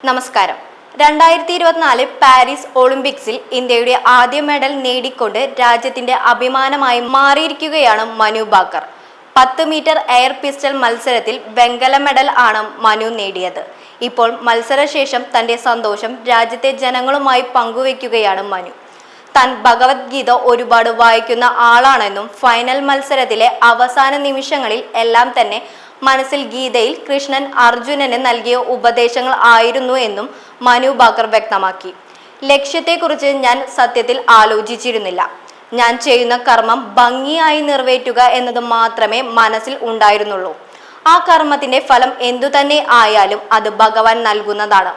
നമസ്കാരം. 2024 പാരീസ് ഒളിമ്പിക്സിൽ ഇന്ത്യയുടെ ആദ്യ മെഡൽ നേടിക്കൊണ്ട് രാജ്യത്തിന്റെ അഭിമാനമായി മാറിയിരിക്കുകയാണ് Manu Bhaker. 10 metre air pistol മത്സരത്തിൽ വെങ്കല മെഡൽ ആണ് മനു നേടിയത്. ഇപ്പോൾ മത്സരശേഷം തന്റെ സന്തോഷം രാജ്യത്തെ ജനങ്ങളുമായി പങ്കുവയ്ക്കുകയാണ് മനു. താൻ ഭഗവത്ഗീത ഒരുപാട് വായിക്കുന്ന ആളാണെന്നും ഫൈനൽ മത്സരത്തിലെ അവസാന നിമിഷങ്ങളിൽ എല്ലാം തന്നെ മനസ്സിൽ ഗീതയിൽ കൃഷ്ണൻ അർജുനന് നൽകിയ ഉപദേശങ്ങൾ ആയിരുന്നു എന്നും മനു ഭാക്കർ വ്യക്തമാക്കി. ലക്ഷ്യത്തെക്കുറിച്ച് ഞാൻ സത്യത്തിൽ ആലോചിച്ചിരുന്നില്ല. ഞാൻ ചെയ്യുന്ന കർമ്മം ഭംഗിയായി നിറവേറ്റുക എന്നത് മാത്രമേ മനസ്സിൽ ഉണ്ടായിരുന്നുള്ളൂ. ആ കർമ്മത്തിന്റെ ഫലം എന്തു തന്നെ ആയാലും അത് ഭഗവാൻ നൽകുന്നതാണ്.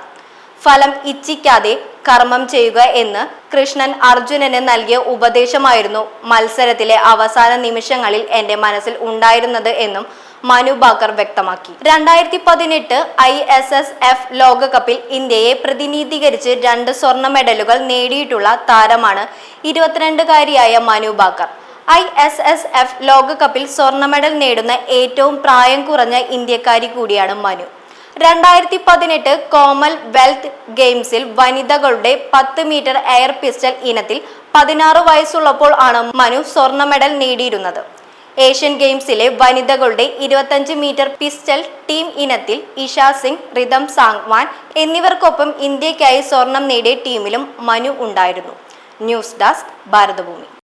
ഫലം ഇച്ഛിക്കാതെ കർമ്മം ചെയ്യുക എന്ന് കൃഷ്ണൻ അർജുനന് നൽകിയ ഉപദേശമായിരുന്നു മത്സരത്തിലെ അവസാന നിമിഷങ്ങളിൽ എൻ്റെ മനസ്സിൽ ഉണ്ടായിരുന്നത് എന്നും മനു ഭാക്കർ വ്യക്തമാക്കി. 2018 ISSF ലോകകപ്പിൽ ഇന്ത്യയെ പ്രതിനിധീകരിച്ച് 2 സ്വർണ്ണ മെഡലുകൾ നേടിയിട്ടുള്ള താരമാണ് 22-കാരിയായ മനു ഭാക്കർ. ISSF ലോകകപ്പിൽ സ്വർണ്ണ മെഡൽ നേടുന്ന ഏറ്റവും പ്രായം കുറഞ്ഞ ഇന്ത്യക്കാരി കൂടിയാണ് മനു. 2018 കോമൺവെൽത്ത് ഗെയിംസിൽ വനിതകളുടെ 10 മീറ്റർ എയർ പിസ്റ്റൾ ഇനത്തിൽ 16 വയസ്സുള്ളപ്പോൾ ആണ് മനു സ്വർണ്ണ മെഡൽ നേടിയിരുന്നത്. ഏഷ്യൻ ഗെയിംസിലെ വനിതകളുടെ 25 മീറ്റർ പിസ്റ്റൾ ടീം ഇനത്തിൽ ഇഷ സിംഗ്, റിതം സാങ്വാൻ എന്നിവർക്കൊപ്പം ഇന്ത്യക്കായി സ്വർണം നേടിയ ടീമിലും മനു ഉണ്ടായിരുന്നു. News desk, Bharathabhoomi.